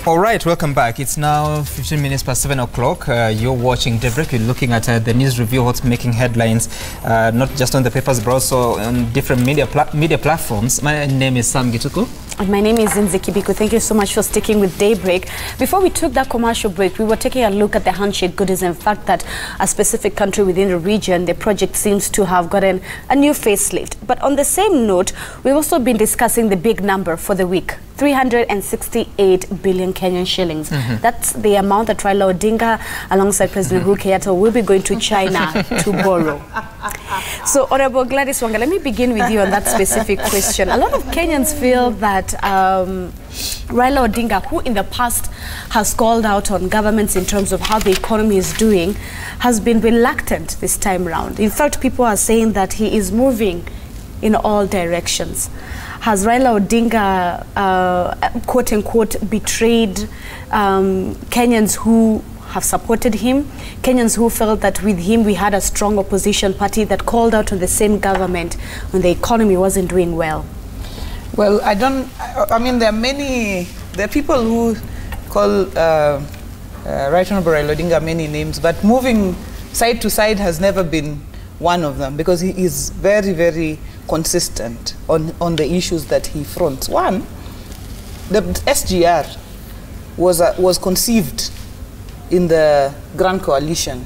All right, welcome back. It's now 15 minutes past 7 o'clock. You're watching Daybreak. You're looking at the news review, what's making headlines, not just on the papers, but also on different media platforms. My name is Sam Gituku. And my name is Zinzi Kibiku. Thank you so much for sticking with Daybreak. Before we took that commercial break, we were taking a look at the handshake goodies and fact that a specific country within the region, the project seems to have gotten a new facelift. But on the same note, we've also been discussing the big number for the week. 368 billion Kenyan shillings. That's the amount that Raila Odinga, alongside President Uhuru Kenyatta, will be going to China to borrow. So, Honorable Gladys Wanga, let me begin with you on that specific question. A lot of Kenyans feel that Raila Odinga, who in the past has called out on governments in terms of how the economy is doing, has been reluctant this time round. In fact, people are saying that he is moving in all directions. Has Raila Odinga, quote-unquote, betrayed Kenyans who have supported him, Kenyans who felt that with him we had a strong opposition party that called out on the same government when the economy wasn't doing well? Well, I mean, there are people who call Right Honorable Raila Odinga many names, but moving side to side has never been one of them, because he is very, very consistent on the issues that he fronts. One, the SGR was conceived in the Grand Coalition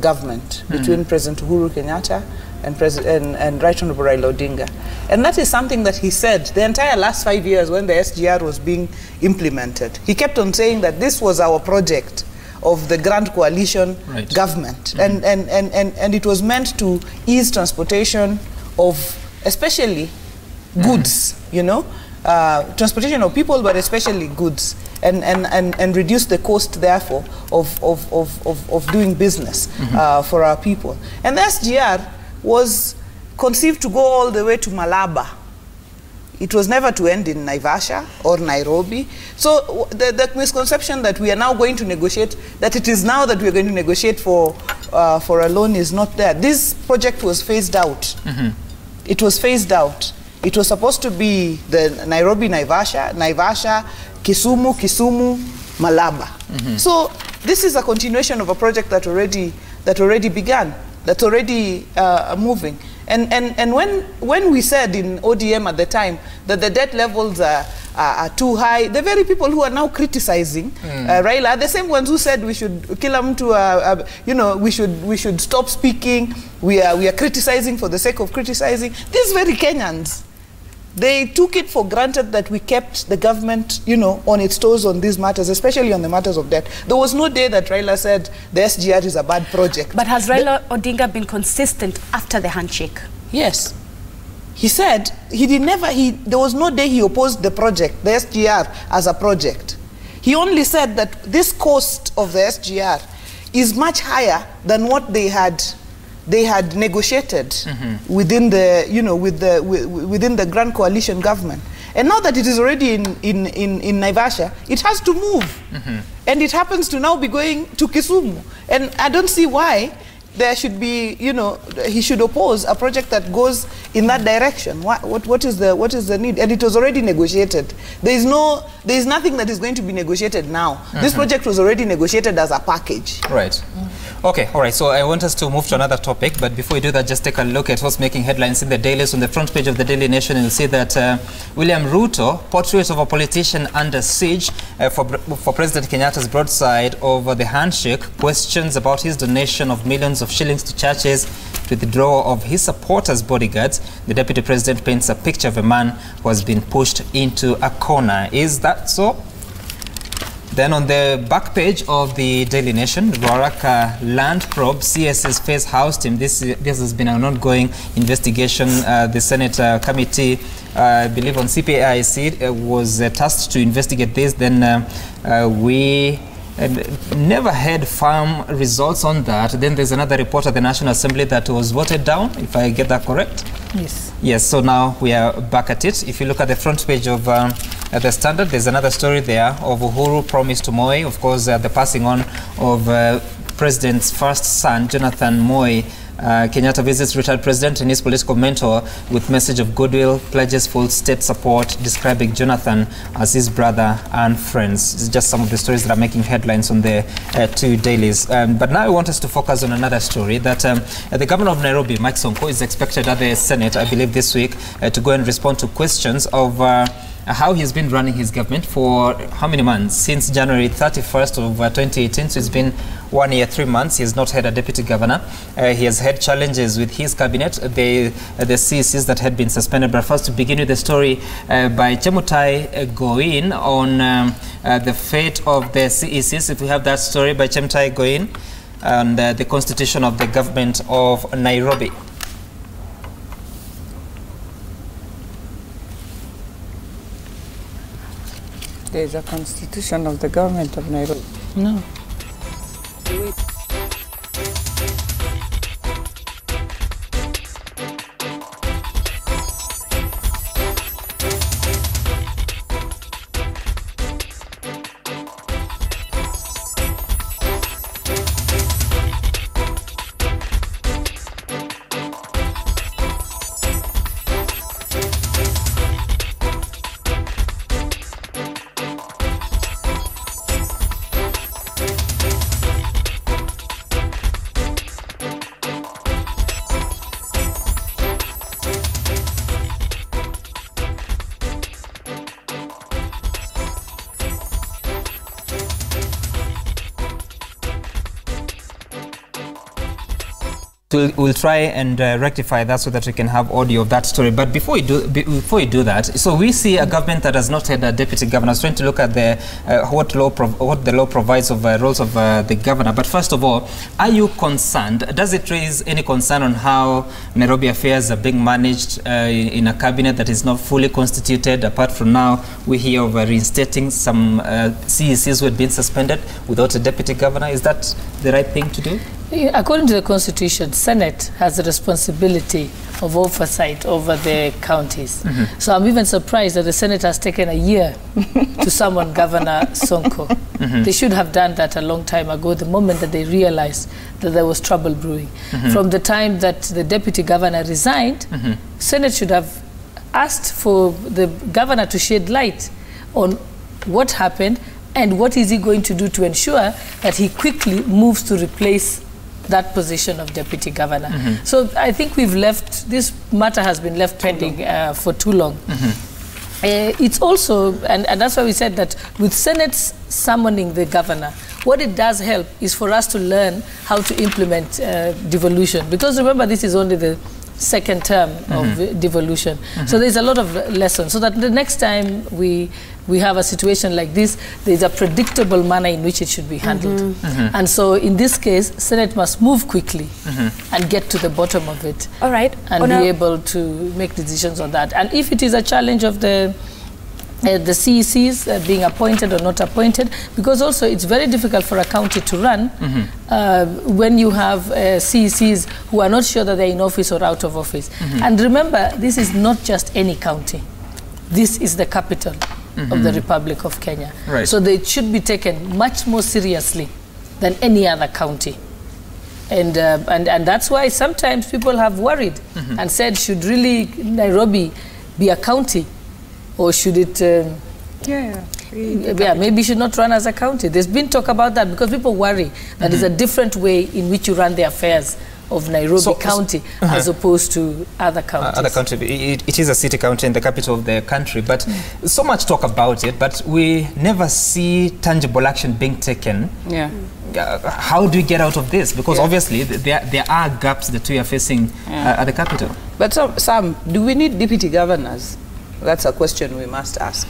government between President Uhuru Kenyatta and Right Honorable Raila Odinga. And that is something that he said the entire last 5 years when the SGR was being implemented. He kept on saying that this was our project of the Grand Coalition government. And it was meant to ease transportation of especially goods, you know, transportation of people, but especially goods, and reduce the cost, therefore, of doing business for our people. And the SGR was conceived to go all the way to Malaba. It was never to end in Naivasha or Nairobi. So the misconception that we are now going to negotiate, that it is now that we are going to negotiate for a loan, is not there. This project was phased out. It was phased out. It was supposed to be the Nairobi, Naivasha, Kisumu, Malaba. So this is a continuation of a project that already began, that's already moving. And when we said in ODM at the time that the debt levels are too high, the very people who are now criticizing Raila are the same ones who said we should kill him to, you know, we should stop speaking. We are criticizing for the sake of criticizing. These very Kenyans, they took it for granted that we kept the government, you know, on its toes on these matters, especially on the matters of debt. There was no day that Raila said the SGR is a bad project. But has Raila Odinga been consistent after the handshake? Yes. He said there was no day he opposed the project, the SGR, as a project. He only said that this cost of the SGR is much higher than what they had negotiated within the, you know, within the Grand Coalition government. And now that it is already in Naivasha, it has to move. And it happens to now be going to Kisumu. And I don't see why there should be, you know, he should oppose a project that goes in that direction. What is the need? And it was already negotiated. There is nothing that is going to be negotiated now. This project was already negotiated as a package. Right. Okay, all right, so I want us to move to another topic, but before we do that, just take a look at what's making headlines in the dailies. On the front page of the Daily Nation, you'll see that William Ruto, portrait of a politician under siege for President Kenyatta's broadside over the handshake, questions about his donation of millions of shillings to churches, to the draw of his supporters' bodyguards. The Deputy President paints a picture of a man who has been pushed into a corner. Is that so? Then on the back page of the Daily Nation, Ruaraka land probe, CS's face housed him. This has been an ongoing investigation. The Senate committee, I believe on CPIC, was tasked to investigate this. Then we never had firm results on that. Then there's another report at the National Assembly that was voted down, if I get that correct. Yes. Yes, so now we are back at it. If you look at the front page of the Standard, there's another story there of Uhuru promised to Moi, of course, the passing on of president's first son, Jonathan Moi Kenyatta, visits retired president and his political mentor with message of goodwill, pledges full state support, describing Jonathan as his brother and friends. It's just some of the stories that are making headlines on the two dailies. But now I want us to focus on another story that the governor of Nairobi, Mike Sonko, is expected at the Senate, I believe this week, to go and respond to questions of how he's been running his government for how many months? Since January 31st of 2018, so it's been 1 year, 3 months. He has not had a deputy governor. He has had challenges with his cabinet, the CECs that had been suspended. But first, to begin with the story by Chemutai Goin on the fate of the CECs. If we have that story by Chemutai Goin and the constitution of the government of Nairobi. There is a constitution of the government of Nairobi. No. We'll try and rectify that so that we can have audio of that story. But before we do that, so we see a government that has not had a deputy governor. I was trying to look at the what the law provides of roles of the governor. But first of all, are you concerned? Does it raise any concern on how Nairobi affairs are being managed in a cabinet that is not fully constituted? Apart from now, we hear of reinstating some CECs who had been suspended without a deputy governor. Is that the right thing to do? According to the Constitution, Senate has the responsibility of oversight over the counties. So I'm even surprised that the Senate has taken a year to summon Governor Sonko. They should have done that a long time ago, the moment that they realized that there was trouble brewing. From the time that the deputy governor resigned, Senate should have asked for the governor to shed light on what happened and what is he going to do to ensure that he quickly moves to replace that position of deputy governor. So I think we've left, this matter has been left pending for too long. It's also, and that's why we said that with Senate summoning the governor, what it does help is for us to learn how to implement devolution. Because remember, this is only the second term of devolution. So there's a lot of lessons, so that the next time we have a situation like this, there's a predictable manner in which it should be handled. And so in this case, Senate must move quickly and get to the bottom of it. All right. And be able to make decisions on that. And if it is a challenge of the CECs being appointed or not appointed, because also it's very difficult for a county to run when you have CECs who are not sure that they're in office or out of office. And remember, this is not just any county. This is the capital of the Republic of Kenya. So they should be taken much more seriously than any other county. And that's why sometimes people have worried and said, should really Nairobi be a county? Or should it, maybe should not run as a county. There's been talk about that because people worry that there's a different way in which you run the affairs of Nairobi County as opposed to other counties. Other country, it is a city county in the capital of the country, but so much talk about it, but we never see tangible action being taken. How do we get out of this? Because obviously there are gaps that we are facing at the capital. But Sam, do we need deputy governors? That's a question we must ask.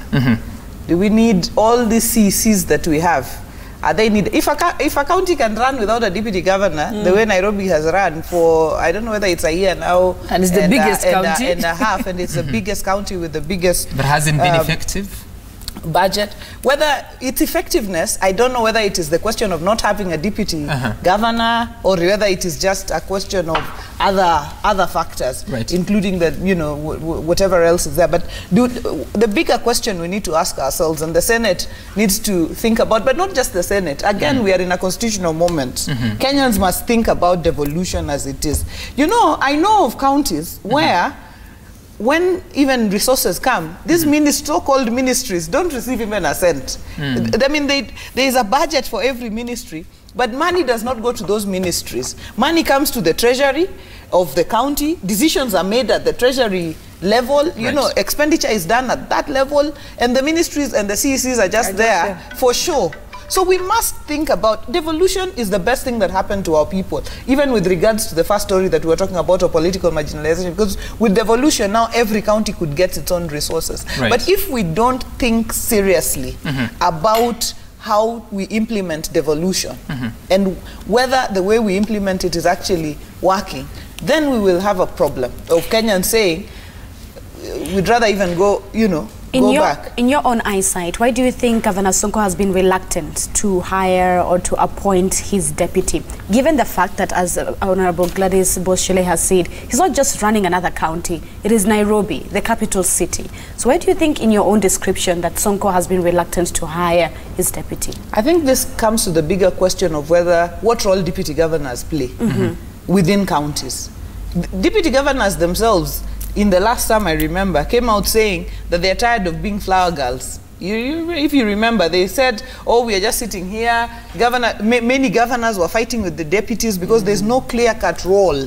Do we need all these CECs that we have? Are they need? If a county can run without a deputy governor, the way Nairobi has run for, I don't know whether it's a year now, and it's the biggest county and a half, and it's the biggest county with the biggest. But hasn't been effective. budget. Whether its effectiveness, I don't know whether it is the question of not having a deputy governor, or whether it is just a question of other factors, including the, you know, whatever else is there. But the bigger question we need to ask ourselves, and the Senate needs to think about, but not just the Senate. Again, we are in a constitutional moment. Kenyans must think about devolution as it is. You know, I know of counties where when even resources come, these so-called ministries don't receive even a cent. I mean, there is a budget for every ministry, but money does not go to those ministries. Money comes to the treasury of the county. Decisions are made at the treasury level. You know, expenditure is done at that level, and the ministries and the CECs are just there for show. So we must think about devolution is the best thing that happened to our people, even with regards to the first story that we were talking about of political marginalization, because with devolution now every county could get its own resources. But if we don't think seriously about how we implement devolution and whether the way we implement it is actually working, then we will have a problem of Kenyans saying we'd rather even go, you know, in your own eyesight, why do you think Governor Sonko has been reluctant to hire or to appoint his deputy, given the fact that, as Honorable Gladys Shollei has said, he's not just running another county, it is Nairobi, the capital city. So why do you think, in your own description, that Sonko has been reluctant to hire his deputy? I think this comes to the bigger question of what role deputy governors play within counties. Deputy governors themselves, in the last time I remember, came out saying that they're tired of being flower girls. If you remember, they said, oh, we are just sitting here. Many governors were fighting with the deputies because there's no clear-cut role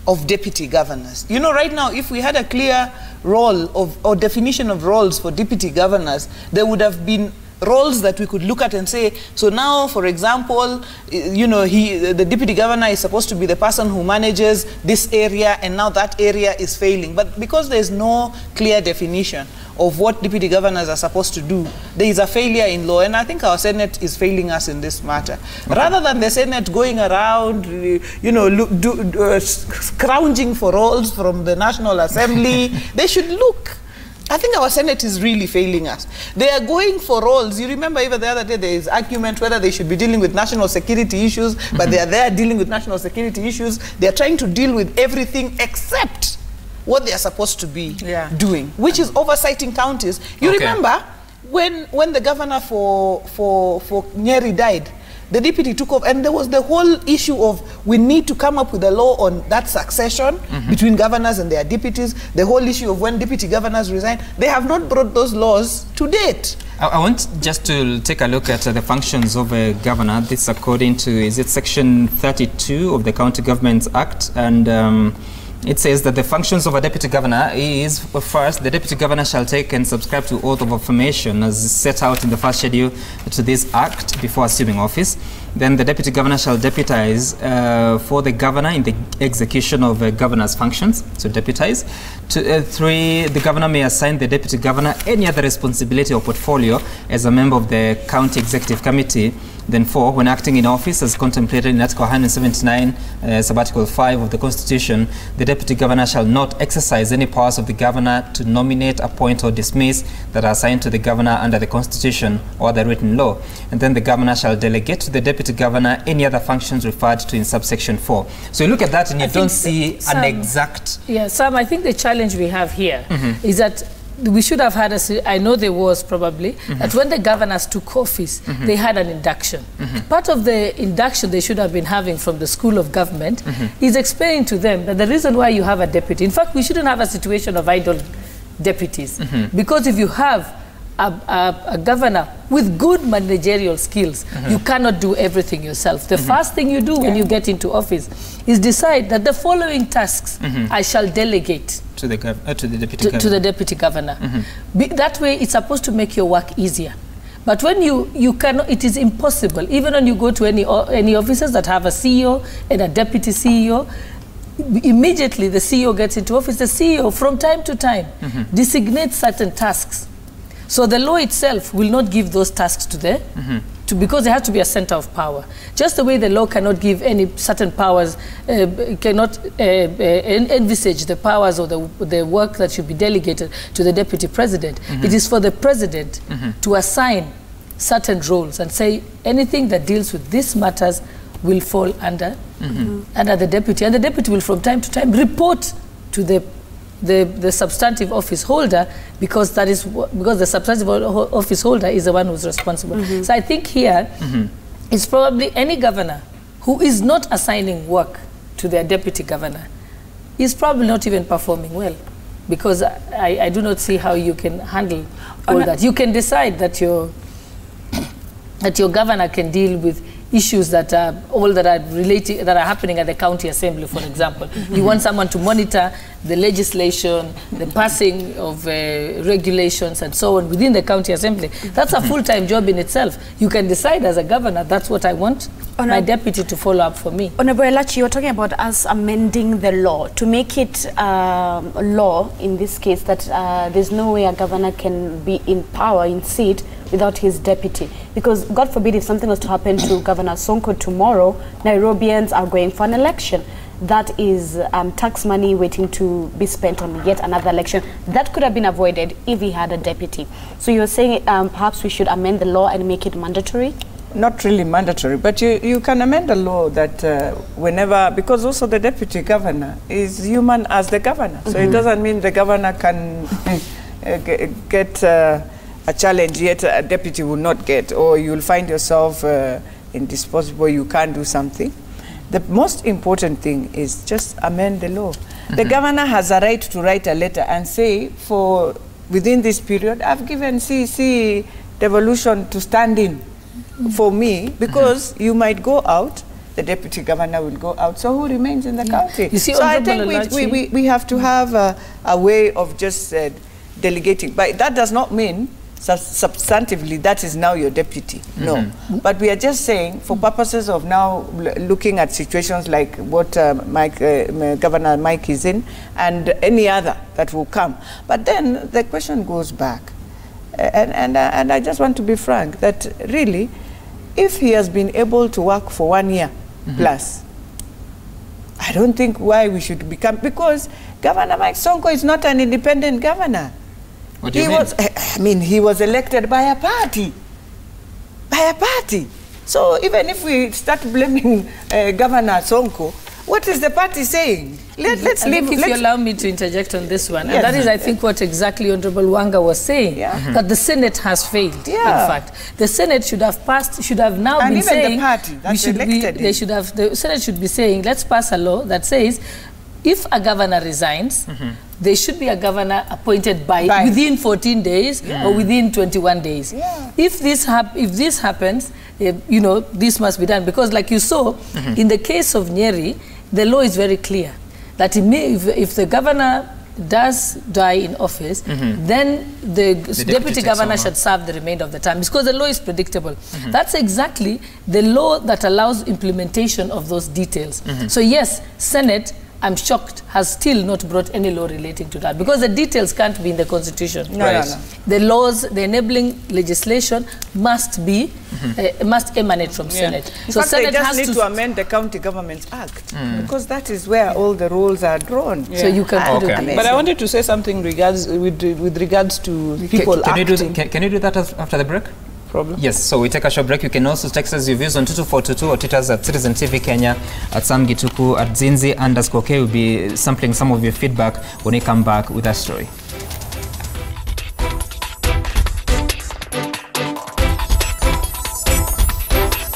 of deputy governors. You know, right now, if we had a clear role or definition of roles for deputy governors, there would have been roles that we could look at and say, so now, for example, you know, the deputy governor is supposed to be the person who manages this area, and now that area is failing. But because there's no clear definition of what deputy governors are supposed to do, there is a failure in law, and I think our Senate is failing us in this matter. Rather than the Senate going around, you know, scrounging for roles from the National Assembly, they should look. I think our Senate is really failing us. They are going for roles. You remember even the other day there is argument whether they should be dealing with national security issues, but they are there dealing with national security issues. They are trying to deal with everything except what they are supposed to be doing, which is oversighting counties. You remember when the governor for Nyeri died, the deputy took off, and there was the whole issue of we need to come up with a law on that succession between governors and their deputies, the whole issue of when deputy governors resign. They have not brought those laws to date. I want just to take a look at the functions of a governor. This according to, is it section 32 of the County Governments Act, and it says that the functions of a deputy governor is, first, the deputy governor shall take and subscribe to oath of affirmation as set out in the first schedule to this act before assuming office. Then the deputy governor shall deputize for the governor in the execution of governor's functions, so deputize. 3, the governor may assign the deputy governor any other responsibility or portfolio as a member of the county executive committee. Then 4, when acting in office as contemplated in Article 179, Sub-Article 5 of the Constitution, the deputy governor shall not exercise any powers of the governor to nominate, appoint, or dismiss that are assigned to the governor under the Constitution or the written law. And then the governor shall delegate to the deputy governor any other functions referred to in subsection 4. So you look at that and you don't see an exact... Yeah, Sam, I think the challenge we have here is that we should have had I know there was probably, that when the governors took office, they had an induction. Part of the induction they should have been having from the School of Government is explaining to them that the reason why you have a deputy, in fact, we shouldn't have a situation of idle deputies, because if you have a governor with good managerial skills, you cannot do everything yourself. The first thing you do when you get into office is decide that the following tasks I shall delegate to the deputy governor. That way, it's supposed to make your work easier. But when you cannot, it is impossible. Even when you go to any offices that have a CEO and a deputy CEO, immediately the CEO gets into office. The CEO, from time to time, designates certain tasks. So the law itself will not give those tasks to the because there has to be a center of power. Just the way the law cannot give any certain powers, cannot envisage the powers or the work that should be delegated to the deputy president. It is for the president to assign certain roles and say anything that deals with these matters will fall under the deputy. And the deputy will from time to time report to the substantive office holder, because the substantive office holder is the one who's responsible. So I think here it's probably any governor who is not assigning work to their deputy governor is probably not even performing well, because I do not see how you can handle all that. You can decide that your governor can deal with issues that are happening at the county assembly, for example. You want someone to monitor the legislation, the passing of regulations and so on within the county assembly. That's a full-time job in itself. You can decide as a governor, that's what I want my deputy to follow up for me. Honorable Elachi, you're talking about us amending the law to make it law in this case that there's no way a governor can be in power, in seat, without his deputy. Because God forbid if something was to happen to Governor Sonko tomorrow, Nairobians are going for an election. That is tax money waiting to be spent on yet another election. That could have been avoided if he had a deputy. So you're saying perhaps we should amend the law and make it mandatory? Not really mandatory, but you can amend the law that whenever, because also the deputy governor is human as the governor. So it doesn't mean the governor can get a challenge yet a deputy will not get, or you'll find yourself indisposable, you can't do something. The most important thing is just amend the law. The governor has a right to write a letter and say, for within this period, I've given CC devolution to stand in for me, because you might go out, the deputy governor will go out, so who remains in the county? You see, so I think we have to have a way of just delegating. But that does not mean substantively that is now your deputy. No. But we are just saying, for purposes of now looking at situations like what Governor Mike is in, and any other that will come. But then the question goes back. And I just want to be frank, that really, if he has been able to work for 1 year plus, I don't think why we should become, because Governor Mike Sonko is not an independent governor. What do you mean? I mean, he was elected by a party. By a party. So even if we start blaming Governor Sonko, what is the party saying? Let's leave. If you allow me to interject on this one, and that is, I think, what exactly Honorable Wanga was saying, that the Senate has failed. In fact, the Senate should have passed, should have now been saying, the Senate should be saying, let's pass a law that says, if a governor resigns, there should be a governor appointed by within 14 days or within 21 days. If this happens, you know, this must be done, because like you saw in the case of Nyeri, the law is very clear that if the governor does die in office, then the deputy governor should serve the remainder of the time, because the law is predictable. That's exactly the law that allows implementation of those details. So yes, Senate, I'm shocked, has still not brought any law relating to that, because the details can't be in the Constitution. No. The laws, the enabling legislation must be, must emanate from Senate. So Senate has to amend the County Governments Act, because that is where all the rules are drawn. So you can put it. But I wanted to say something with regards to people acting. Can you do that after the break? Problem. Yes, so we take a short break. You can also text us your views on 22422 or tweet us at Citizen TV Kenya, at Samgituku, at Zinzi_K. We'll be sampling some of your feedback when we come back with that story.